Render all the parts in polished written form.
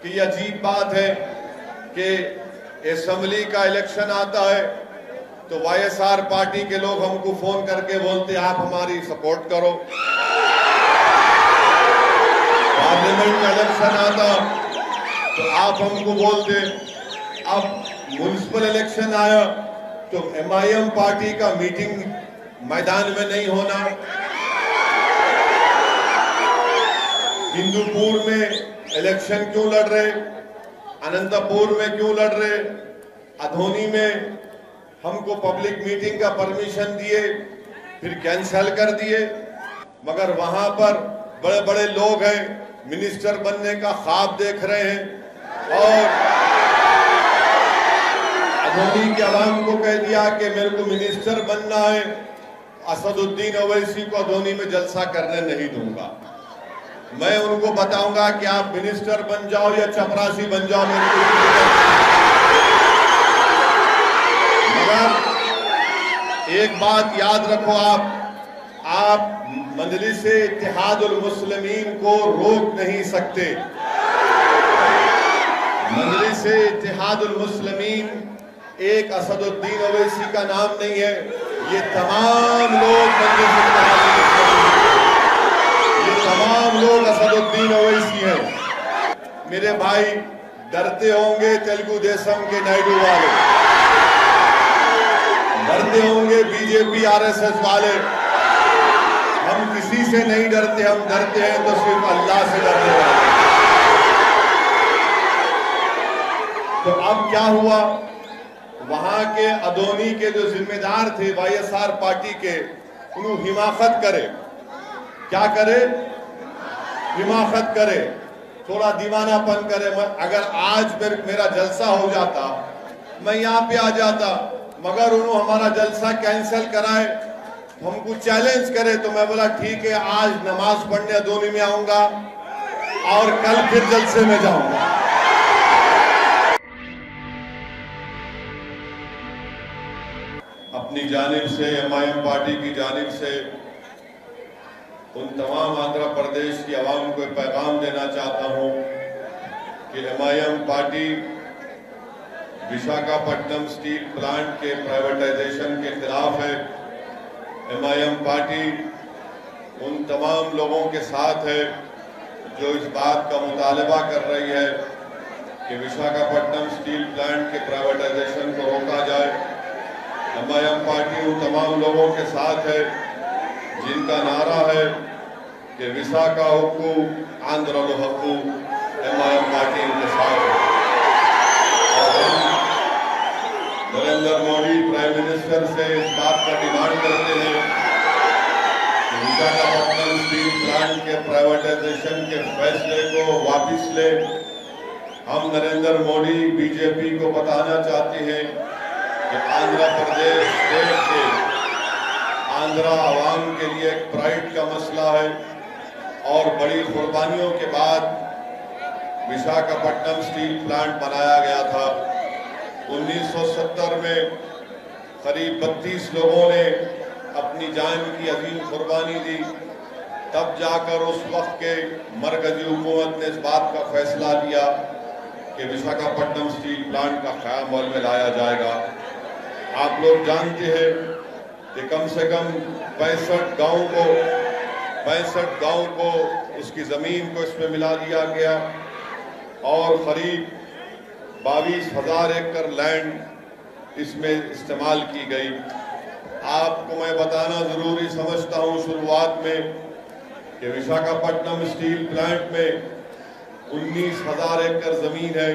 कि ये अजीब बात है कि असेंबली का इलेक्शन आता है तो वाईएसआर पार्टी के लोग हमको फोन करके बोलते आप हमारी सपोर्ट करो। पार्लियामेंट का इलेक्शन आता तो आप हमको बोलते। अब म्युनिसिपल इलेक्शन आया तो एमआईएम पार्टी का मीटिंग मैदान में नहीं होना, हिंदूपुर में इलेक्शन क्यों लड़ रहे, अनंतपुर में क्यों लड़ रहे, अधोनी में हमको पब्लिक मीटिंग का परमिशन दिए फिर कैंसिल कर दिए, मगर वहां पर बड़े बड़े लोग हैं मिनिस्टर बनने का ख्वाब देख रहे हैं और अधोनी के अवाम को कह दिया कि मेरे को मिनिस्टर बनना है, असदुद्दीन ओवैसी को अधोनी में जलसा करने नहीं दूंगा। मैं उनको बताऊंगा कि आप मिनिस्टर बन जाओ या चपरासी बन जाओ, मेरे मगर एक बात याद रखो, आप मजलिस-ए इत्तेहादुल मुस्लिमीन को रोक नहीं सकते। मजलिस-ए इत्तेहादुल मुस्लिमीन एक असदुद्दीन ओवैसी का नाम नहीं है, ये तमाम लोग तमाम लोग असदुद्दीन ओवैसी हैं। मेरे भाई डरते होंगे तेलुगु देशम के नायडू वाले, डरते होंगे बीजेपी आरएसएस वाले, हम किसी से नहीं डरते, हम डरते हैं तो सिर्फ अल्लाह से डरते हैं। तो अब क्या हुआ, वहां के अधोनी के जो जिम्मेदार थे वाईएसआर पार्टी के, उन्होंने हिमाकत करे, क्या करे, हिमाकत करे, थोड़ा दीवानापन करे। अगर आज मेरा जलसा हो जाता मैं यहाँ पे आ जाता, मगर उन्होंने हमारा जलसा कैंसिल कराए, हमको चैलेंज करे, तो मैं बोला ठीक है आज नमाज पढ़ने अधोनी में आऊंगा और कल फिर जलसे में जाऊंगा। अपनी जानिब से एमआईएम पार्टी की जानिब से उन तमाम आंध्र प्रदेश की आवाम को पैगाम देना चाहता हूं कि MIM party Visakhapatnam steel plant के प्राइवेटाइजेशन के खिलाफ है। एमआईएम पार्टी उन तमाम लोगों के साथ है जो इस बात का मुतालबा कर रही है कि विशाखापट्टनम स्टील प्लांट के प्राइवेटाइजेशन को रोका जाए। एमआईएम पार्टी उन तमाम लोगों के साथ है जिनका नारा है कि विशाखा हुक्कू आंध्रलो हक्कू, एमआईएम पार्टी इनके साथ है। और हम नरेंद्र मोदी प्राइम मिनिस्टर से इस बात का डिमांड करते हैं कि विशाखापट्टनम स्टील प्लांट के प्राइवेटाइजेशन के फैसले को वापिस ले। हम नरेंद्र मोदी बीजेपी को बताना चाहते हैं कि आंध्र प्रदेश स्टेट के आंध्रा आवाम के लिए एक प्राइड का मसला है और बड़ी कुर्बानियों के बाद विशाखापट्टनम स्टील प्लांट बनाया गया था। 1970 में करीब 32 लोगों ने अपनी जान की अजीम कुर्बानी दी, तब जाकर उस वक्त के मरकजी हुकूमत ने इस बात का फैसला लिया कि विशाखापट्टनम स्टील प्लांट का क़याम अमल में लाया जाएगा। आप लोग जानते हैं कि कम से कम 65 गांव को उसकी ज़मीन को इसमें मिला दिया गया और करीब 22,000 एकड़ लैंड इसमें इस्तेमाल की गई। आपको मैं बताना ज़रूरी समझता हूँ शुरुआत में कि विशाखापट्टनम स्टील प्लांट में 19,000 एकड़ ज़मीन है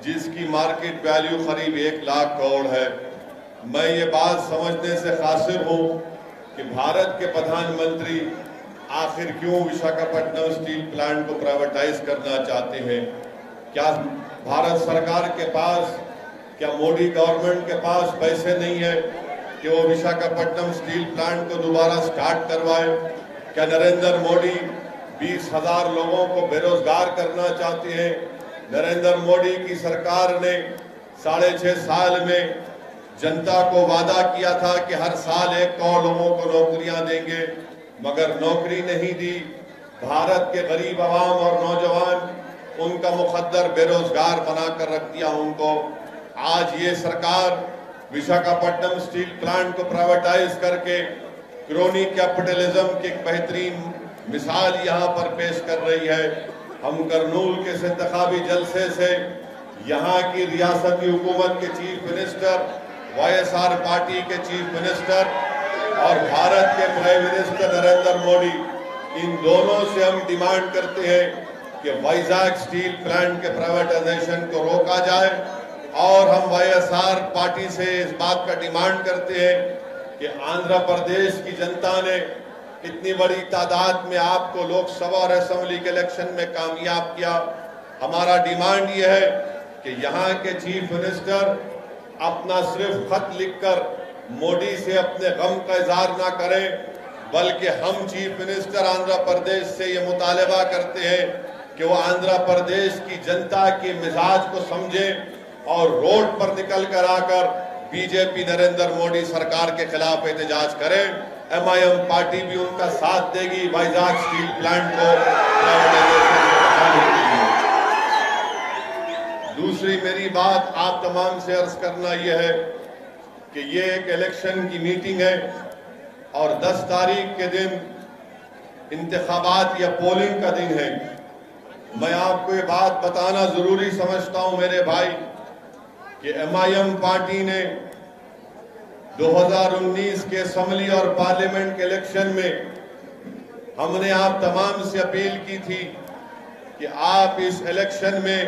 जिसकी मार्केट वैल्यू करीब 1 लाख करोड़ है। मैं ये बात समझने से कासिर हूँ कि भारत के प्रधानमंत्री आखिर क्यों विशाखापट्टनम स्टील प्लांट को प्राइवेटाइज करना चाहते हैं। क्या भारत सरकार के पास, क्या मोदी गवर्नमेंट के पास पैसे नहीं है कि वो विशाखापट्टनम स्टील प्लांट को दोबारा स्टार्ट करवाए? क्या नरेंद्र मोदी 20,000 लोगों को बेरोजगार करना चाहते हैं? नरेंद्र मोदी की सरकार ने 6.5 साल में जनता को वादा किया था कि हर साल 1 करोड़ लोगों को नौकरियां देंगे, मगर नौकरी नहीं दी। भारत के गरीब आवाम और नौजवान उनका मुकद्दर बेरोजगार बनाकर रख दिया उनको। आज ये सरकार विशाखापट्टनम स्टील प्लांट को प्राइवेटाइज करके क्रोनी कैपिटलिज्म की एक बेहतरीन मिसाल यहाँ पर पेश कर रही है। हम करनूल के इंतखाबी जलसे से यहाँ की रियासती हुकूमत के चीफ मिनिस्टर, YSR पार्टी के चीफ मिनिस्टर और भारत के प्राइम मिनिस्टर नरेंद्र मोदी, इन दोनों से हम डिमांड करते हैं कि वाइजाग स्टील प्लांट के प्राइवेटाइजेशन को रोका जाए। और हम YSR पार्टी से इस बात का डिमांड करते हैं कि आंध्र प्रदेश की जनता ने इतनी बड़ी तादाद में आपको लोकसभा और असेंबली के इलेक्शन में कामयाब किया। हमारा डिमांड यह है कि यहाँ के चीफ मिनिस्टर अपना सिर्फ खत लिखकर मोदी से अपने गम का इजहार ना करें, बल्कि हम चीफ मिनिस्टर आंध्र प्रदेश से ये मुतालबा करते हैं कि वो आंध्र प्रदेश की जनता के मिजाज को समझें और रोड पर निकल कर आकर बीजेपी नरेंद्र मोदी सरकार के खिलाफ एहतजाज करें। MIM पार्टी भी उनका साथ देगी वाइजाग स्टील प्लांट को प्राइवेटाइजेशन। दूसरी मेरी बात आप तमाम से अर्ज करना यह है कि ये एक इलेक्शन की मीटिंग है और 10 तारीख के दिन इंतखाबात या पोलिंग का दिन है। मैं आपको ये बात बताना जरूरी समझता हूं मेरे भाई कि MIM पार्टी ने 2019 के असेंबली और पार्लियामेंट के इलेक्शन में हमने आप तमाम से अपील की थी कि आप इस इलेक्शन में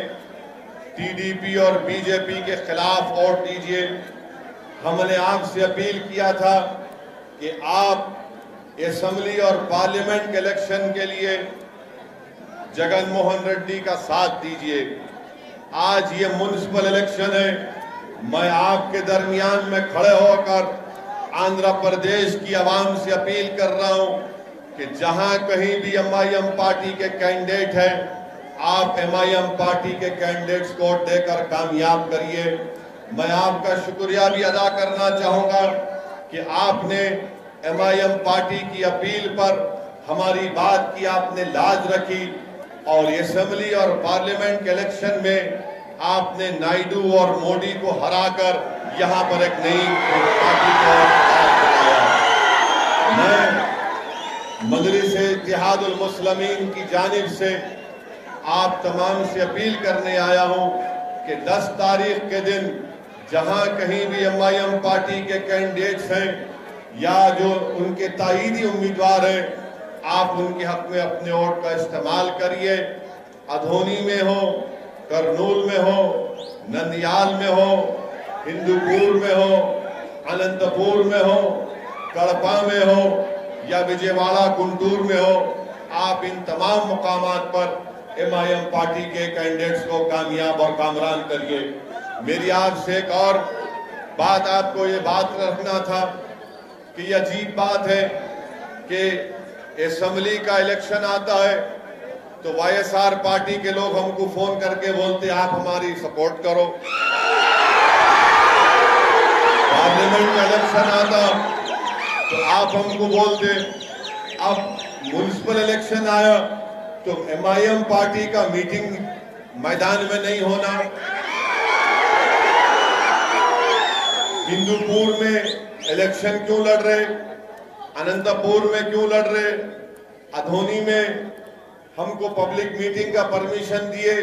TDP और BJP के खिलाफ वोट दीजिए। हमने आपसे अपील किया था कि आप असेंबली और पार्लियामेंट के इलेक्शन के लिए जगन मोहन रेड्डी का साथ दीजिए। आज ये म्युनिसिपल इलेक्शन है। मैं आपके दरमियान में खड़े होकर आंध्र प्रदेश की आवाम से अपील कर रहा हूं कि जहां कहीं भी MIM पार्टी के कैंडिडेट हैं, आप MIM पार्टी के कैंडिडेट्स को वोट देकर कामयाब करिए। मैं आपका शुक्रिया भी अदा करना चाहूंगा कि आपने MIM पार्टी की अपील पर हमारी बात की आपने लाज रखी और असेंबली और पार्लियामेंट के इलेक्शन में आपने नायडू और मोदी को हराकर यहां पर एक नई पार्टी को बनाया। मैं मजलिस-ए-इत्तेहादुल मुस्लिमीन की जानिब से आप तमाम से अपील करने आया हूं कि 10 तारीख के दिन जहां कहीं भी MIM पार्टी के कैंडिडेट्स हैं या जो उनके ताईदी उम्मीदवार हैं, आप उनके हक में अपने वोट का इस्तेमाल करिए। अधोनी में हो, करनूल में हो, नंदियाल में हो, हिंदूपुर में हो, अनंतपुर में हो, कड़पा में हो या विजयवाड़ा गुंटूर में हो, आप इन तमाम मुकामात पर MIM पार्टी के कैंडिडेट्स को कामयाब और कामरान करिए। मेरी आपसे एक और बात, आपको ये बात रखना था कि ये अजीब बात है कि असेंबली का इलेक्शन आता है तो YSR पार्टी के लोग हमको फोन करके बोलते आप हमारी सपोर्ट करो। पार्लियामेंट का इलेक्शन आता तो आप हमको बोलते। अब म्युनिसिपल इलेक्शन आया तो MIM पार्टी का मीटिंग मैदान में नहीं होना, हिंदूपुर में इलेक्शन क्यों लड़ रहे, अनंतपुर में क्यों लड़ रहे, अधोनी में हमको पब्लिक मीटिंग का परमिशन दिए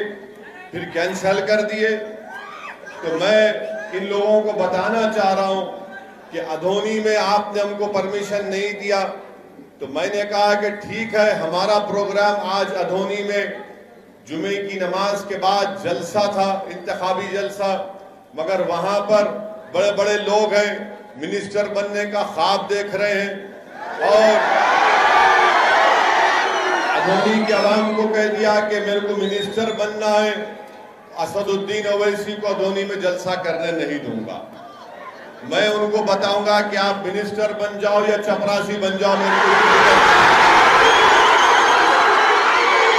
फिर कैंसिल कर दिए। तो मैं इन लोगों को बताना चाह रहा हूं कि अधोनी में आपने हमको परमिशन नहीं दिया तो मैंने कहा कि ठीक है, हमारा प्रोग्राम आज अधोनी में जुमे की नमाज के बाद जलसा था, इंतखाबी जलसा, मगर वहां पर बड़े बड़े लोग हैं, मिनिस्टर बनने का ख्वाब देख रहे हैं और अधोनी के अवाम को कह दिया कि मेरे को मिनिस्टर बनना है, असदुद्दीन ओवैसी को अधोनी में जलसा करने नहीं दूंगा। मैं उनको बताऊंगा कि आप मिनिस्टर बन जाओ या चपरासी बन जाओ, मेरे को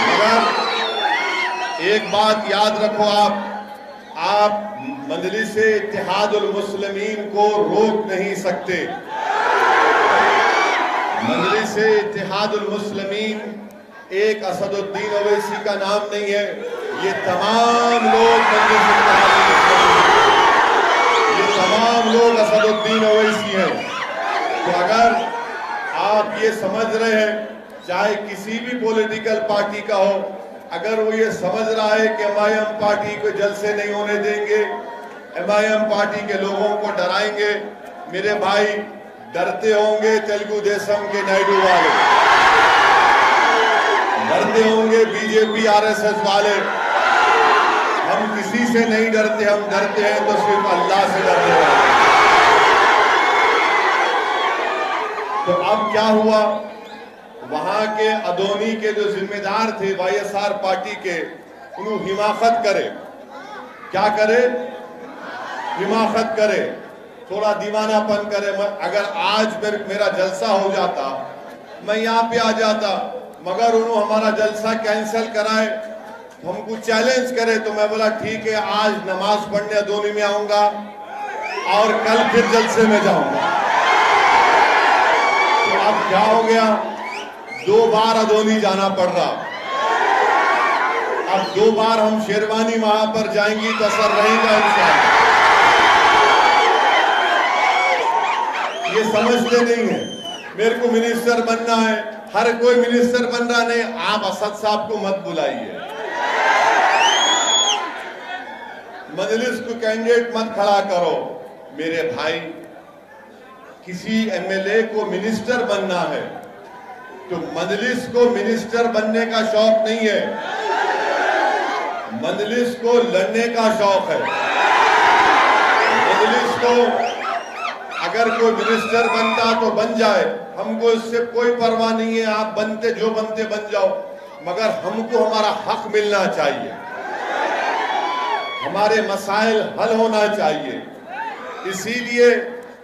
मगर एक बात याद रखो, आप मजलिस-ए-इत्तेहादुल मुस्लिमीन को रोक नहीं सकते। मजलिस-ए-इत्तेहादुल मुस्लिमीन एक असदुद्दीन ओवैसी का नाम नहीं है, ये तमाम लोग ये तमाम लोग असदुद्दीन ओवैसी हैं। तो अगर आप ये समझ रहे हैं, चाहे किसी भी पॉलिटिकल पार्टी का हो, अगर वो ये समझ रहा है कि एमआईएम पार्टी को जलसे नहीं होने देंगे, एमआईएम पार्टी के लोगों को डराएंगे, मेरे भाई डरते होंगे तेलुगु देशम के नायडू वाले, डरते होंगे बीजेपी आरएसएस वाले। हम किसी से नहीं डरते, हम डरते हैं तो सिर्फ अल्लाह से डरने वाले। तो अब क्या हुआ, वहां के अदोनी के जो जिम्मेदार थे वाईएसआर पार्टी के, उन्होंने हिमाकत करे, क्या करे, हिमाकत करे, थोड़ा दीवानापन करे। अगर आज मेरा जलसा हो जाता, मैं यहाँ पे आ जाता, मगर उन्होंने हमारा जलसा कैंसिल कराए, हमको चैलेंज करे, तो मैं बोला ठीक है, आज नमाज पढ़ने अदोनी में आऊंगा और कल फिर जलसे में जाऊंगा। तो अब क्या हो गया, 2 बार अदोनी जाना पड़ रहा। अब 2 बार हम शेरवानी वहां पर जाएंगी तो असर रहेगा इंशाअल्लाह। ये समझते नहीं है, मेरे को मिनिस्टर बनना है, हर कोई मिनिस्टर बन रहा नहीं। आप असद साहब को मत बुलाइए, मजलिस को कैंडिडेट मत खड़ा करो। मेरे भाई, किसी एमएलए को मिनिस्टर बनना है तो मजलिस को मिनिस्टर बनने का शौक नहीं है, मजलिस को लड़ने का शौक है। मजलिस को अगर कोई मिनिस्टर बनता तो बन जाए, हमको इससे कोई परवाह नहीं है, आप बनते जो बनते बन जाओ, मगर हमको हमारा हक मिलना चाहिए, हमारे मसाइल हल होना चाहिए। इसीलिए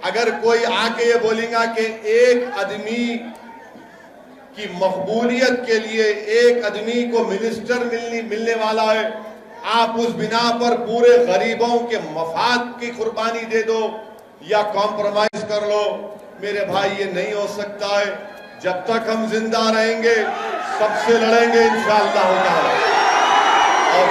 अगर कोई आके ये बोलेगा कि एक आदमी की मकबूलियत के लिए एक आदमी को मिनिस्टर मिलने वाला है, आप उस बिना पर पूरे गरीबों के मफाद की कुर्बानी दे दो या कॉम्प्रोमाइज कर लो, मेरे भाई ये नहीं हो सकता है। जब तक हम जिंदा रहेंगे सबसे लड़ेंगे इंशाअल्लाह। और